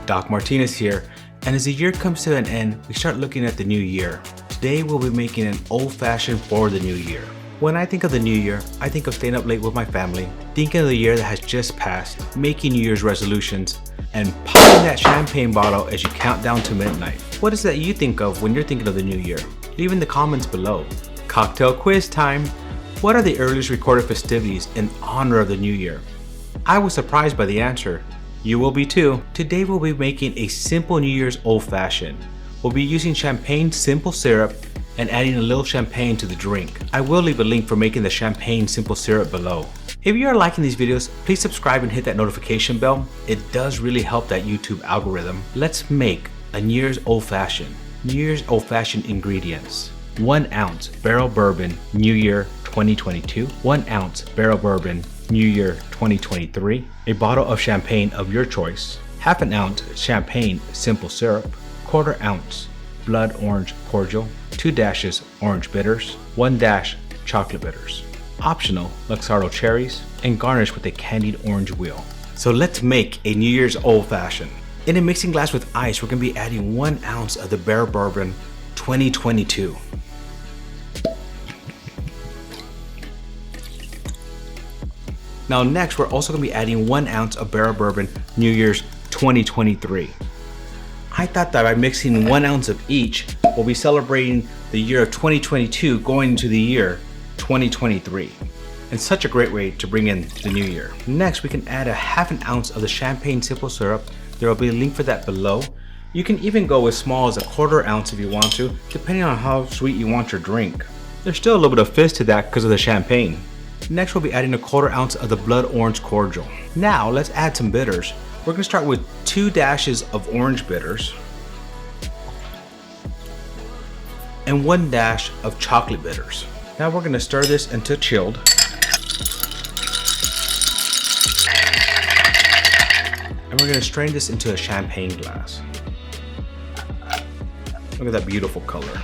Doc Martinez here, and as the year comes to an end, we start looking at the new year. Today we'll be making an old-fashioned for the new year. When I think of the new year, I think of staying up late with my family, thinking of the year that has just passed, making New Year's resolutions, and popping that champagne bottle as you count down to midnight. What is that you think of when you're thinking of the new year? Leave in the comments below. Cocktail quiz time! What are the earliest recorded festivities in honor of the new year? I was surprised by the answer. You will be too. Today we'll be making a simple New Year's old-fashioned. We'll be using champagne simple syrup and adding a little champagne to the drink. I will leave a link for making the champagne simple syrup below. If you are liking these videos, please subscribe and hit that notification bell. It does really help that YouTube algorithm. Let's make a New Year's old-fashioned. New Year's old-fashioned ingredients. 1 ounce barrel bourbon, New Year 2022. 1 ounce barrel bourbon, New Year 2023. A bottle of champagne of your choice. Half an ounce champagne simple syrup. 1/4 ounce blood orange cordial. 2 dashes orange bitters. 1 dash chocolate bitters. Optional Luxardo cherries, and garnish with a candied orange wheel. So let's make a New Year's old fashioned. In a mixing glass with ice, we're gonna be adding 1 ounce of the barrel bourbon 2022. Now next, we're also gonna be adding 1 ounce of barrel bourbon New Year's 2023. I thought that by mixing 1 ounce of each, we'll be celebrating the year of 2022 going into the year 2023. And such a great way to bring in the new year. Next, we can add a half an ounce of the champagne simple syrup. There will be a link for that below. You can even go as small as a 1/4 ounce if you want to, depending on how sweet you want your drink. There's still a little bit of fizz to that because of the champagne. Next, we'll be adding a 1/4 ounce of the blood orange cordial. Now, let's add some bitters. We're gonna start with 2 dashes of orange bitters and 1 dash of chocolate bitters. Now we're gonna stir this until chilled. And we're gonna strain this into a champagne glass. Look at that beautiful color.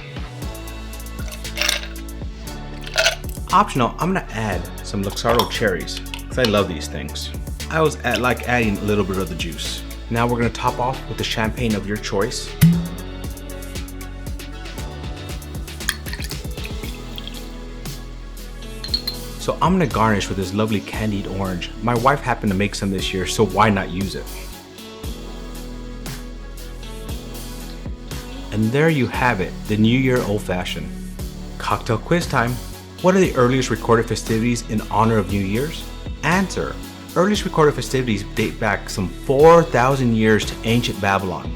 Optional, I'm gonna add some Luxardo cherries, because I love these things. I always like adding a little bit of the juice. Now we're gonna top off with the champagne of your choice. So I'm gonna garnish with this lovely candied orange. My wife happened to make some this year, so why not use it? And there you have it, the New Year Old Fashioned. Cocktail quiz time. What are the earliest recorded festivities in honor of New Year's? Answer. Earliest recorded festivities date back some 4,000 years to ancient Babylon,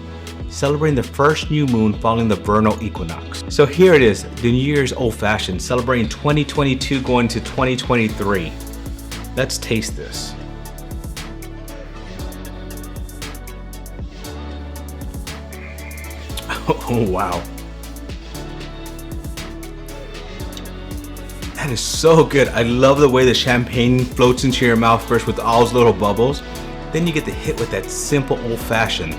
celebrating the first new moon following the vernal equinox. So here it is, the New Year's Old Fashioned, celebrating 2022 going to 2023. Let's taste this. Oh wow. That is so good. I love the way the champagne floats into your mouth first with all those little bubbles. Then you get the hit with that simple old fashioned.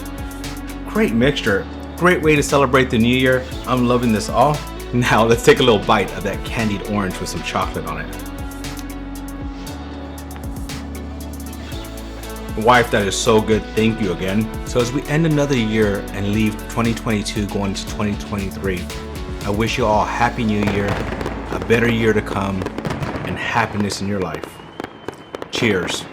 Great mixture. Great way to celebrate the new year. I'm loving this all. Now let's take a little bite of that candied orange with some chocolate on it. Wife, that is so good. Thank you again. So as we end another year and leave 2022 going to 2023, I wish you all a happy new year, a better year to come, and happiness in your life. Cheers.